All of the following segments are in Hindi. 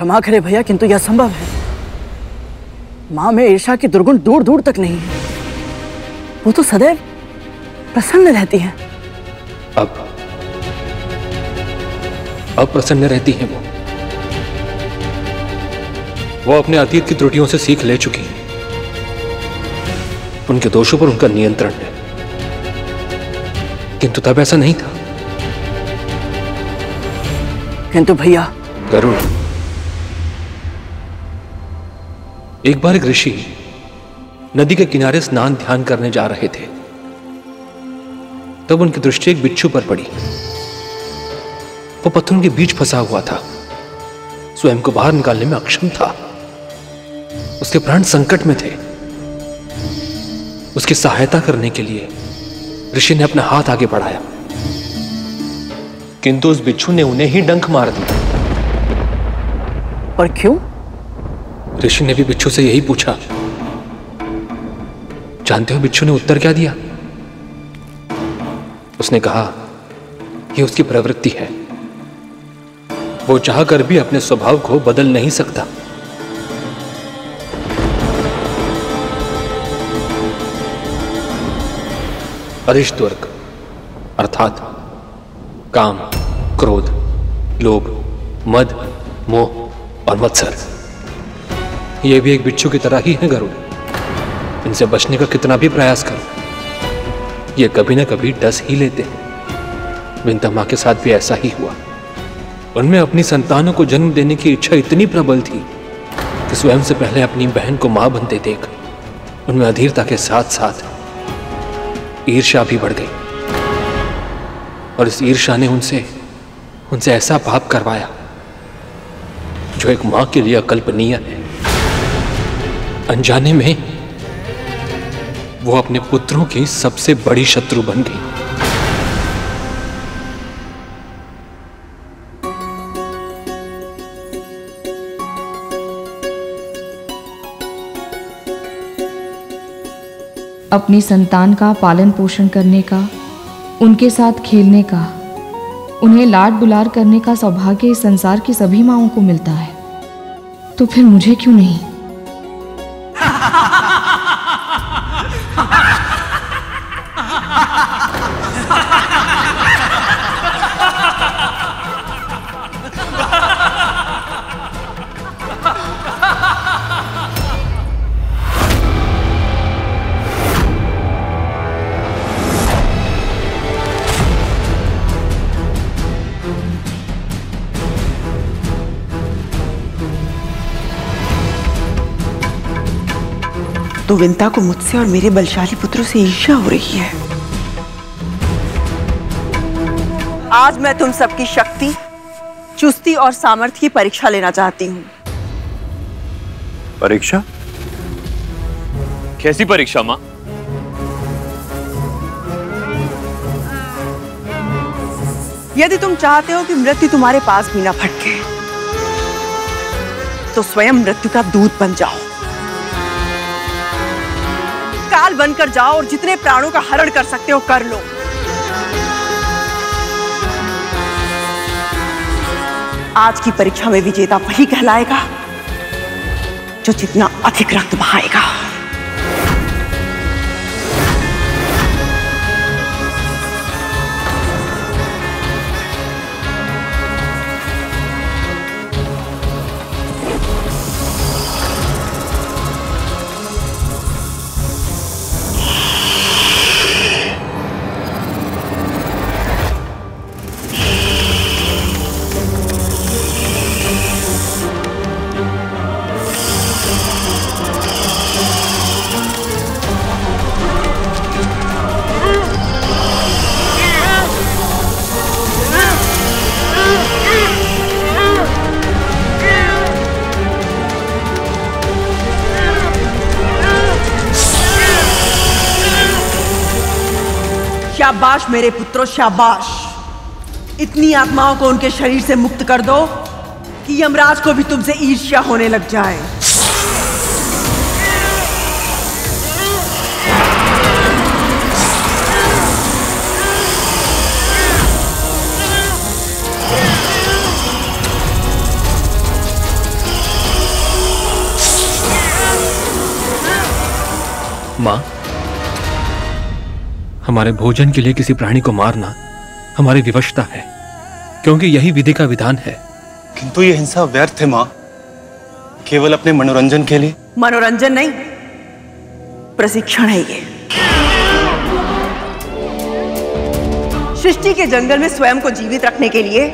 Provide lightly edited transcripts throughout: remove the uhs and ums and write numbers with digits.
क्षमा करे भैया, किंतु यह संभव है। मां में ईर्ष्या की दुर्गुण दूर दूर तक नहीं है। वो तो सदैव प्रसन्न रहती है। अब प्रसन्न रहती हैं वो अपने अतीत की त्रुटियों से सीख ले चुकी हैं। उनके दोषों पर उनका नियंत्रण है, किंतु तब ऐसा नहीं था। किंतु भैया, गरुड़, एक बार एक ऋषि नदी के किनारे स्नान ध्यान करने जा रहे थे। तब उनकी दृष्टि एक बिच्छू पर पड़ी। वो पत्थरों के बीच फंसा हुआ था, स्वयं को बाहर निकालने में अक्षम था। उसके प्राण संकट में थे। उसकी सहायता करने के लिए ऋषि ने अपना हाथ आगे बढ़ाया, किंतु उस बिच्छू ने उन्हें ही डंक मार दिया। पर क्यों? ऋषि ने भी बिच्छू से यही पूछा। जानते हो बिच्छू ने उत्तर क्या दिया? उसने कहा, यह उसकी प्रवृत्ति है, वो चाहकर भी अपने स्वभाव को बदल नहीं सकता। अरिष्टवर्ग अर्थात काम, क्रोध, लोभ, मद, मोह और मत्सर, ये भी एक बिच्छू की तरह ही है गरुड़। इनसे बचने का कितना भी प्रयास करो, ये कभी ना कभी डस ही लेते हैं। विंता मां के साथ भी ऐसा ही हुआ। उनमें अपनी संतानों को जन्म देने की इच्छा इतनी प्रबल थी कि स्वयं से पहले अपनी बहन को मां बनते देख उनमें अधीरता के साथ साथ ईर्ष्या भी बढ़ गई। और इस ईर्ष्या ने उनसे ऐसा पाप करवाया जो एक मां के लिए अकल्पनीय है। अनजाने में वो अपने पुत्रों की सबसे बड़ी शत्रु बन गई। अपनी संतान का पालन पोषण करने का, उनके साथ खेलने का, उन्हें लाड दुलार करने का सौभाग्य इस संसार की सभी माँओं को मिलता है, तो फिर मुझे क्यों नहीं? तो विंता को मुझसे और मेरे बलशाली पुत्रों से ईर्ष्या हो रही है। आज मैं तुम सबकी शक्ति, चुस्ती और सामर्थ्य की परीक्षा लेना चाहती हूँ। परीक्षा? कैसी परीक्षा माँ? यदि तुम चाहते हो कि मृत्यु तुम्हारे पास भी ना फटके, तो स्वयं मृत्यु का दूत बन जाओ, काल बनकर जाओ और जितने प्राणों का हरण कर सकते हो कर लो। आज की परीक्षा में विजेता वही कहलाएगा जो जितना अधिक रक्त बहाएगा। शाबाश मेरे पुत्रों, शाबाश। इतनी आत्माओं को उनके शरीर से मुक्त कर दो कि यमराज को भी तुमसे ईर्ष्या होने लग जाए। माँ, हमारे भोजन के लिए किसी प्राणी को मारना हमारी विवशता है, क्योंकि यही विधि का विधान है। किंतु ये हिंसा व्यर्थ है माँ, केवल अपने मनोरंजन के लिए। मनोरंजन नहीं, प्रशिक्षण है ये। सृष्टि के जंगल में स्वयं को जीवित रखने के लिए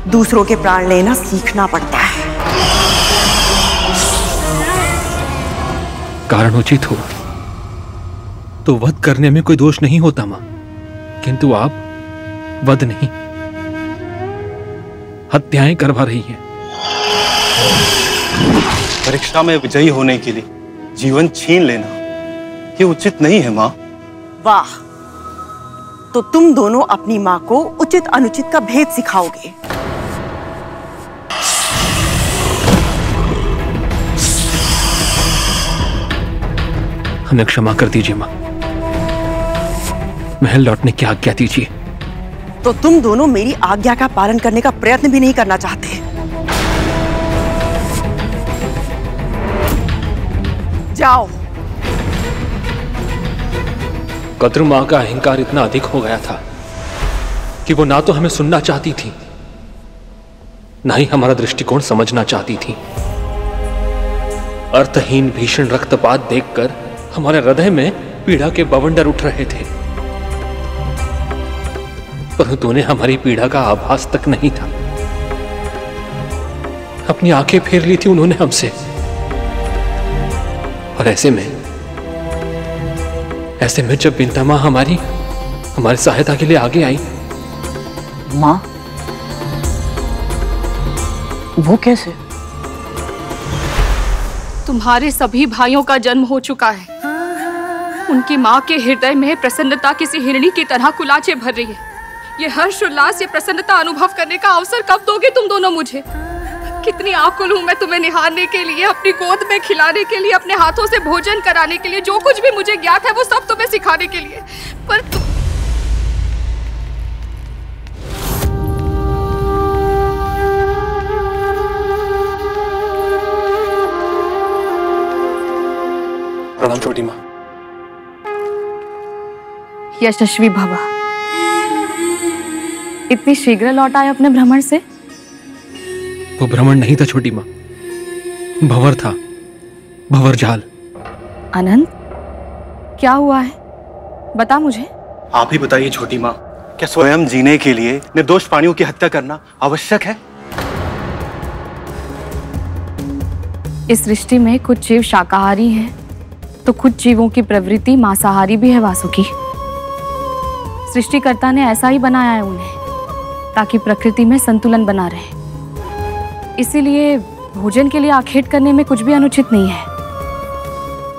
दूसरों के प्राण लेना सीखना पड़ता है। कारण उचित हो तो वध करने में कोई दोष नहीं होता मां, किंतु आप वध नहीं, हत्याएं करवा रही हैं। परीक्षा में विजयी होने के लिए जीवन छीन लेना ये उचित नहीं है मां। वाह, तो तुम दोनों अपनी मां को उचित अनुचित का भेद सिखाओगे। हमें क्षमा कर दीजिए मां, महल लौटने की आज्ञा दीजिए। तो तुम दोनों मेरी आज्ञा का पालन करने का प्रयत्न भी नहीं करना चाहते। जाओ। कद्रू मां का अहंकार इतना अधिक हो गया था कि वो ना तो हमें सुनना चाहती थी, ना ही हमारा दृष्टिकोण समझना चाहती थी। अर्थहीन भीषण रक्तपात देखकर हमारे हृदय में पीड़ा के बवंडर उठ रहे थे, परंतु उन्हें हमारी पीड़ा का आभास तक नहीं था। अपनी आंखें फेर ली थी उन्होंने हमसे, और ऐसे में जब बिंता मां हमारी सहायता के लिए आगे आई। मां, वो कैसे? तुम्हारे सभी भाइयों का जन्म हो चुका है। उनकी माँ के हृदय में प्रसन्नता किसी हिरणी की तरह कुलाचे भर रही है। ये हर्ष उल्लास, ये प्रसन्नता अनुभव करने का अवसर कब दोगे तुम दोनों मुझे? कितनी आकुल हूँ मैं तुम्हें निहारने के लिए, अपनी गोद में खिलाने के लिए, अपने हाथों से भोजन कराने के लिए। जो कुछ भी मुझे ज्ञात है वो सब तुम्हें सिखाने के लिए, पर प्रणाम छोटी मां। यशस्वी भवा। इतनी शीघ्र लौट आए अपने भ्रमण से? वो भ्रमण नहीं था छोटी मां, भंवर था, भंवर जाल। अनंत, क्या हुआ है? बता मुझे। आप ही बताइए छोटी मां, क्या स्वयं जीने के लिए निर्दोष प्राणियों की हत्या करना आवश्यक है? इस सृष्टि में कुछ जीव शाकाहारी हैं, तो कुछ जीवों की प्रवृत्ति मांसाहारी भी है वासुकी। सृष्टिकर्ता ने ऐसा ही बनाया है उन्हें, ताकि प्रकृति में संतुलन बना रहे। इसीलिए भोजन के लिए आखेट करने में कुछ भी अनुचित नहीं है,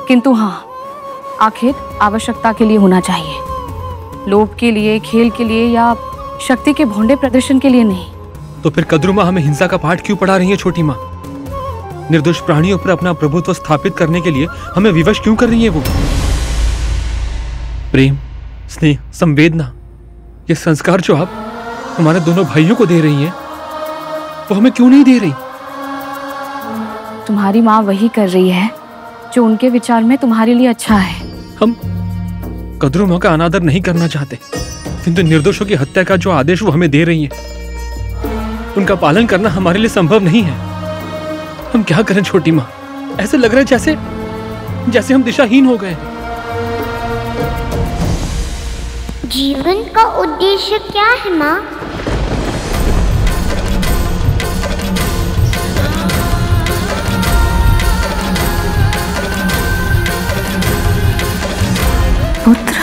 किंतु हाँ, आखेट आवश्यकता के लिए होना चाहिए, लोभ के लिए, खेल के लिए या शक्ति के भोंडे प्रदर्शन के लिए नहीं। तो फिर कद्रू मां हमें हिंसा का पाठ क्यों पढ़ा रही है छोटी मां? निर्दोष प्राणियों पर अपना प्रभुत्व स्थापित करने के लिए हमें विवश क्यों कर रही है वो? प्रेम, स्नेह, संवेदना, ये संस्कार जो आप हमारे दोनों भाइयों को दे रही हैं, वो हमें क्यों नहीं दे रही? तुम्हारी माँ वही कर रही है जो उनके विचार में तुम्हारे लिए अच्छा है। हम कद्रू मां का अनादर नहीं करना चाहते, किंतु निर्दोषों की हत्या का जो आदेश वो हमें दे रही है, उनका पालन करना हमारे लिए संभव नहीं है। हम क्या करें छोटी मां? ऐसे लग रहा है जैसे हम दिशाहीन हो गए। जीवन का उद्देश्य क्या है माँ? पुत्र,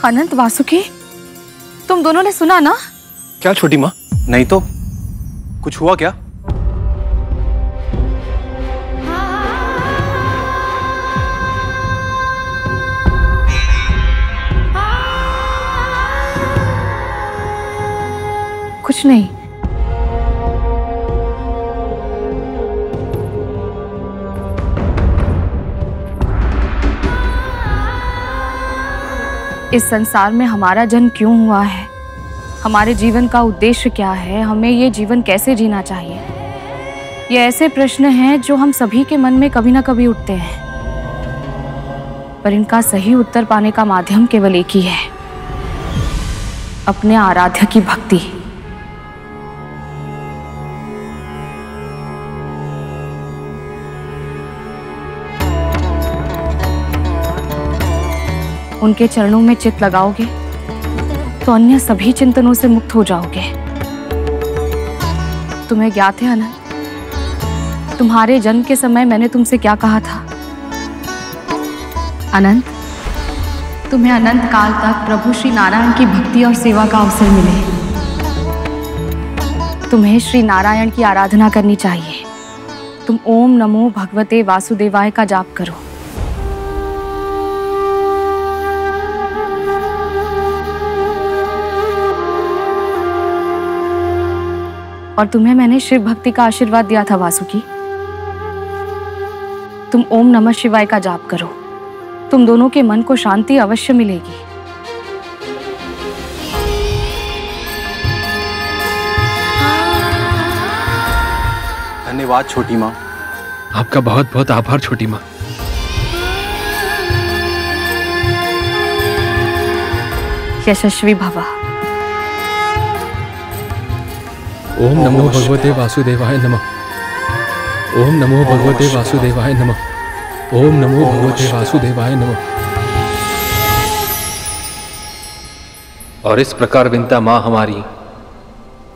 अनंत, वासुकी, तुम दोनों ने सुना ना? क्या छोटी मां? नहीं तो कुछ हुआ क्या? कुछ नहीं। इस संसार में हमारा जन्म क्यों हुआ है, हमारे जीवन का उद्देश्य क्या है, हमें ये जीवन कैसे जीना चाहिए। ये ऐसे प्रश्न हैं जो हम सभी के मन में कभी ना कभी उठते हैं, पर इनका सही उत्तर पाने का माध्यम केवल एक ही है, अपने आराध्य की भक्ति। उनके चरणों में चित्त लगाओगे तो अन्य सभी चिंतनों से मुक्त हो जाओगे। तुम्हें ज्ञात है अनंत, तुम्हारे जन्म के समय मैंने तुमसे क्या कहा था? अनंत, तुम्हें अनंत काल तक प्रभु श्री नारायण की भक्ति और सेवा का अवसर मिले। तुम्हें श्री नारायण की आराधना करनी चाहिए। तुम ओम नमो भगवते वासुदेवाय का जाप करो। और तुम्हें मैंने शिव भक्ति का आशीर्वाद दिया था वासुकी। तुम ओम नमः शिवाय का जाप करो, तुम दोनों के मन को शांति अवश्य मिलेगी। धन्यवाद छोटी माँ। आपका बहुत बहुत आभार छोटी माँ। यशस्वी भवा। ओम नमो भगवते वासुदेवाय नमः। ओम नमो भगवते वासुदेवाय नमः। ओम नमो भगवते वासुदेवाय नमः। और इस प्रकार विंता माँ हमारी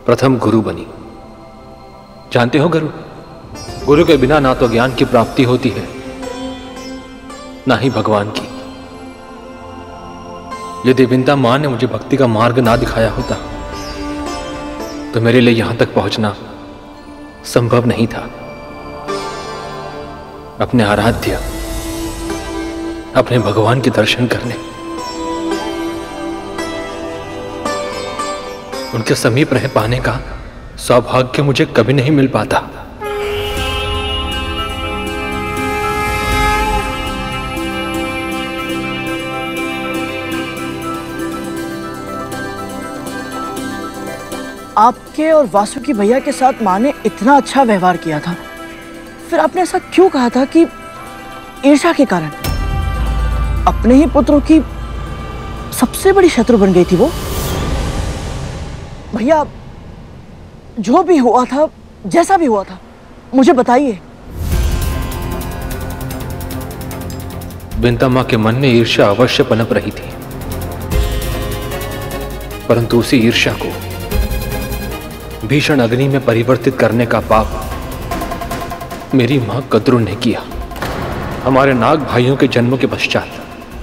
प्रथम गुरु बनी। जानते हो गुरु के बिना ना तो ज्ञान की प्राप्ति होती है, ना ही भगवान की। यदि विंता माँ ने मुझे भक्ति का मार्ग ना दिखाया होता तो मेरे लिए यहां तक पहुंचना संभव नहीं था। अपने आराध्य, अपने भगवान के दर्शन करने, उनके समीप रह पाने का सौभाग्य मुझे कभी नहीं मिल पाता। आपके और वासुकी भैया के साथ माँ ने इतना अच्छा व्यवहार किया था, फिर आपने ऐसा क्यों कहा था कि ईर्ष्या के कारण अपने ही पुत्रों की सबसे बड़ी शत्रु बन गई थी वो? भैया, जो भी हुआ था, जैसा भी हुआ था, मुझे बताइए। विंता माँ के मन में ईर्ष्या अवश्य पनप रही थी, परंतु उसी ईर्ष्या को भीषण अग्नि में परिवर्तित करने का पाप मेरी मां कद्रू ने किया। हमारे नाग भाइयों के जन्म के पश्चात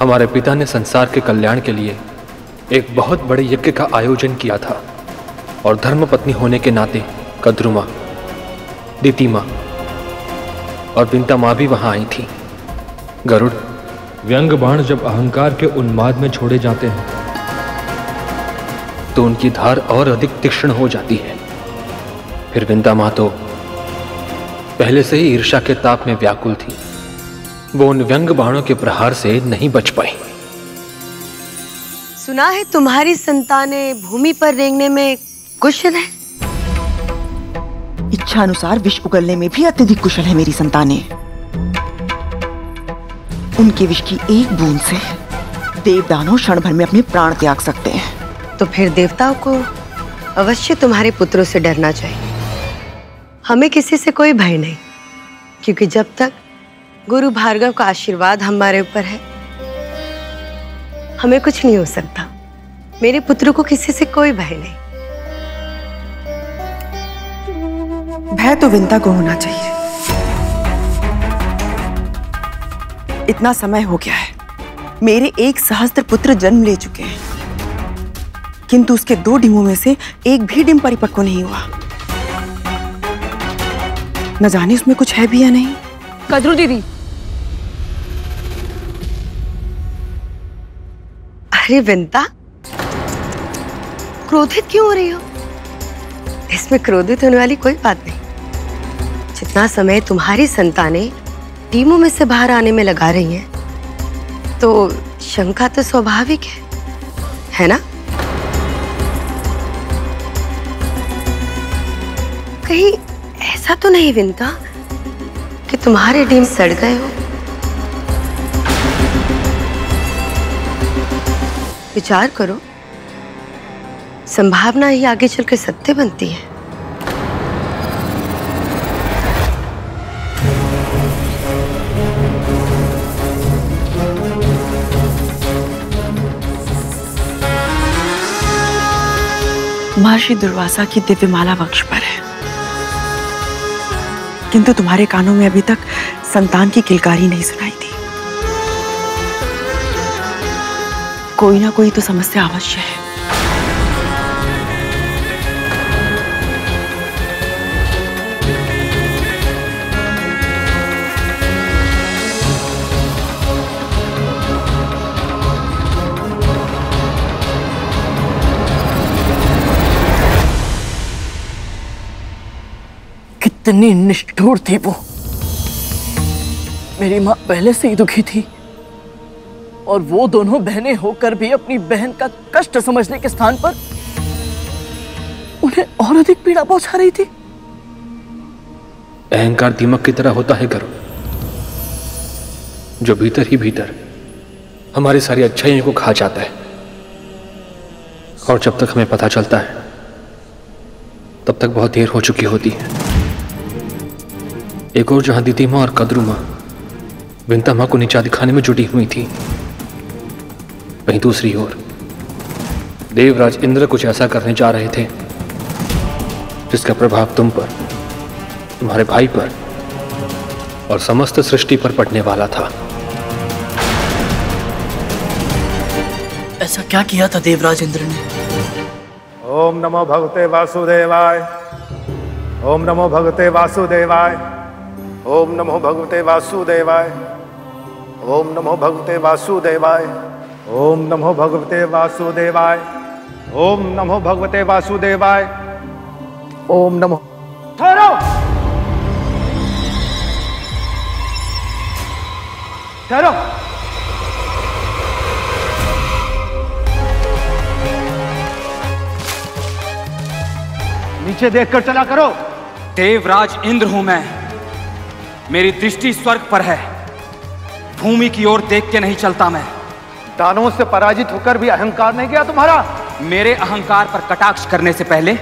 हमारे पिता ने संसार के कल्याण के लिए एक बहुत बड़े यज्ञ का आयोजन किया था, और धर्म पत्नी होने के नाते कद्रू मां, दीति मां और विंता मां भी वहां आई थी। गरुड़, व्यंग बाण जब अहंकार के उन्माद में छोड़े जाते हैं तो उनकी धार और अधिक तीक्ष्ण हो जाती है। फिर विंता मां तो पहले से ही ईर्ष्या के ताप में व्याकुल थी। वो उन व्यंग बाणों के प्रहार से नहीं बच पाई। सुना है तुम्हारी संतानें भूमि पर रेंगने में कुशल है। इच्छा अनुसार विष उगलने में भी अत्यधिक कुशल है मेरी संतानें। उनके विष की एक बूंद से देवदानव क्षण भर में अपने प्राण त्याग सकते हैं। तो फिर देवताओं को अवश्य तुम्हारे पुत्रों से डरना चाहिए। हमें किसी से कोई भय नहीं, क्योंकि जब तक गुरु भार्गव का आशीर्वाद हमारे ऊपर है, हमें कुछ नहीं हो सकता। मेरे पुत्रों को किसी से कोई भय नहीं। भय तो विंता को होना चाहिए। इतना समय हो गया है, मेरे 1 सहस्त्र पुत्र जन्म ले चुके हैं, किंतु उसके 2 डिमों में से एक भी डिम परिपक्व नहीं हुआ। न जाने उसमें कुछ है भी या नहीं। कद्रू दीदी, अरे विंता, क्रोधित क्यों हो रही हो? इसमें क्रोधित होने वाली कोई बात नहीं। जितना समय तुम्हारी संतानें टीमों में से बाहर आने में लगा रही हैं, तो शंका तो स्वाभाविक है। है ना? कहीं ऐसा तो नहीं विंता कि तुम्हारे डिम सड़ गए हो? विचार करो, संभावना ही आगे चलकर सत्य बनती है। महर्षि दुर्वासा की दिव्य माला वक्ष पर है, किंतु तुम्हारे कानों में अभी तक संतान की किलकारी नहीं सुनाई थी। कोई ना कोई तो समस्या अवश्य है। कितनी निष्ठुर थी वो। मेरी माँ पहले से ही दुखी थी और वो दोनों बहनें होकर भी अपनी बहन का कष्ट समझने के स्थान पर उन्हें और अधिक पीड़ा पहुंचा रही थी। अहंकार दीमक की तरह होता है गरुड़, जो भीतर ही भीतर हमारी सारी अच्छाइयों को खा जाता है। और जब तक हमें पता चलता है तब तक बहुत देर हो चुकी होती है। एक और जहां दीदी माँ और कद्रू माँ विंता माँ को नीचा दिखाने में जुटी हुई थी, वहीं दूसरी ओर देवराज इंद्र कुछ ऐसा करने जा रहे थे जिसका प्रभाव तुम पर, तुम्हारे भाई पर और समस्त सृष्टि पर पड़ने वाला था। ऐसा क्या किया था देवराज इंद्र ने? ओम नमो भगवते वासुदेवाय। ओम नमो भगवते वासुदेवाय। ओम नमो भगवते वासुदेवाय। ओम नमो भगवते वासुदेवाय। ओम नमो भगवते वासुदेवाय। ओम नमो भगवते वासुदेवाय। ओम नमो। ठहरो, ठहरो। नीचे देखकर चला करो। देवराज इंद्र हूं मैं, मेरी दृष्टि स्वर्ग पर है, भूमि की ओर देख के नहीं चलता मैं। दानवों से पराजित होकर भी अहंकार नहीं गया तुम्हारा? मेरे अहंकार पर कटाक्ष करने से पहले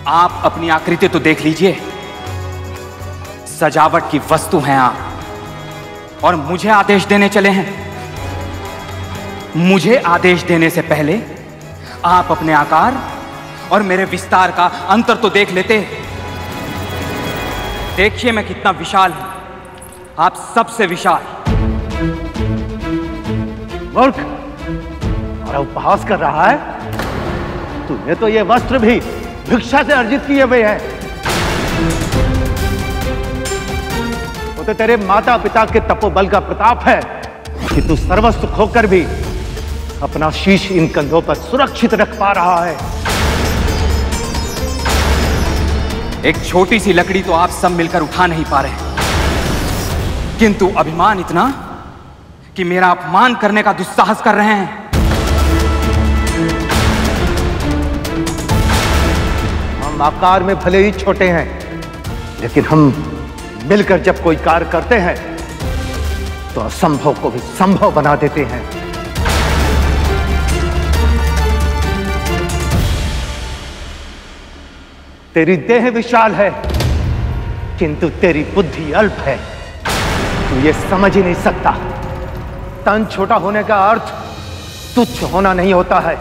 आप अपनी आकृति तो देख लीजिए। सजावट की वस्तु हैं आप और मुझे आदेश देने चले हैं। मुझे आदेश देने से पहले आप अपने आकार और मेरे विस्तार का अंतर तो देख लेते। देखिए मैं कितना विशाल हूं, आप सबसे विशाल। मूर्ख, और उपहास कर रहा है? तूने तो ये वस्त्र भी भिक्षा से अर्जित किए हुए हैं। वो तो तेरे माता पिता के तपोबल का प्रताप है कि तू सर्वस्व खोकर भी अपना शीश इन कंधों पर सुरक्षित रख पा रहा है। एक छोटी सी लकड़ी तो आप सब मिलकर उठा नहीं पा रहे, किंतु अभिमान इतना कि मेरा अपमान करने का दुस्साहस कर रहे हैं। हम आकार में भले ही छोटे हैं, लेकिन हम मिलकर जब कोई कार्य करते हैं तो असंभव को भी संभव बना देते हैं। तेरी देह विशाल है, किंतु तेरी बुद्धि अल्प है। तू ये समझ ही नहीं सकता। तन छोटा होने का अर्थ तुच्छ होना नहीं होता है।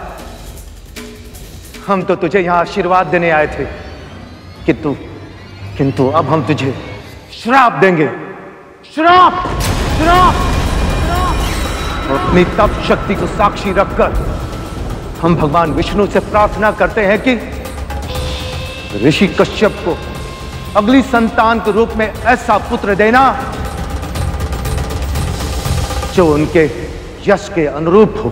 हम तो तुझे यहां आशीर्वाद देने आए थे, किंतु अब हम तुझे श्राप देंगे। श्राप, श्राप, श्राप। अपनी तप शक्ति को साक्षी रखकर हम भगवान विष्णु से प्रार्थना करते हैं कि ऋषि कश्यप को अगली संतान के रूप में ऐसा पुत्र देना जो उनके यश के अनुरूप हो।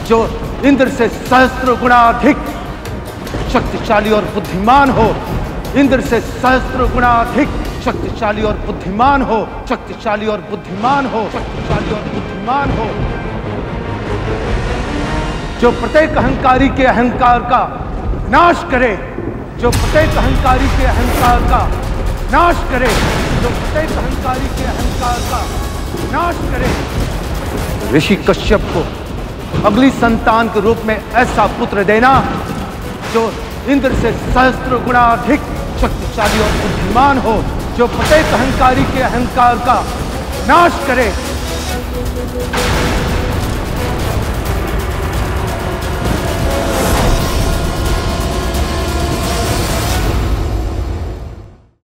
जो इंद्र से सहस्त्र गुणा अधिक शक्तिशाली और बुद्धिमान हो। इंद्र से सहस्त्र गुणा अधिक शक्तिशाली और बुद्धिमान हो, शक्तिशाली और बुद्धिमान हो, शक्तिशाली और बुद्धिमान हो। जो प्रत्येक अहंकारी के अहंकार का नाश करे, जो प्रत्येक अहंकारी के अहंकार का नाश करे, जो प्रत्येक अहंकारी के अहंकार का नाश करे। ऋषि कश्यप को अगली संतान के रूप में ऐसा पुत्र देना जो इंद्र से सहस्त्र गुना अधिक शक्तिशाली और बुद्धिमान हो, जो प्रत्येक अहंकारी के अहंकार का नाश करे,